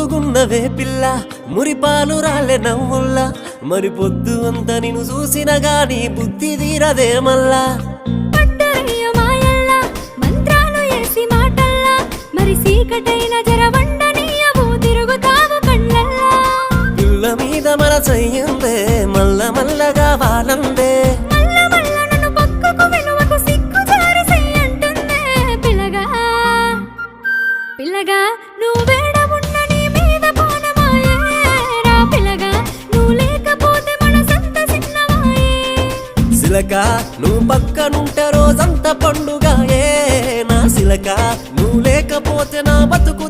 ముద్దుగున్నవే పిల్ల మురిపాలు రాలే నవ్వుల్లా మరి పొద్దు అంత నిన్ను చూసిన గాని బుద్ధి తీరదే మల్లా మంత్రాలు ఏసి మాటల్లా మరి సీకటైన జరవండనీయవు తిరుగుతావు కళ్ళల్లా పిల్ల మీద మనసయ్యిందే మల్ల మల్లగా వాలందే పిల్లగా నువ్వేడ ఉన్న నీ మీద పోనమాయే రా పిల్లగా నువ్వు లేకపోతే మనసంత చిన్నవాయే సిలక నువ్వు పక్కనుంటే రోజంత పండుగాయే నా సిలక నువ్వు లేకపోతే నా బతుకు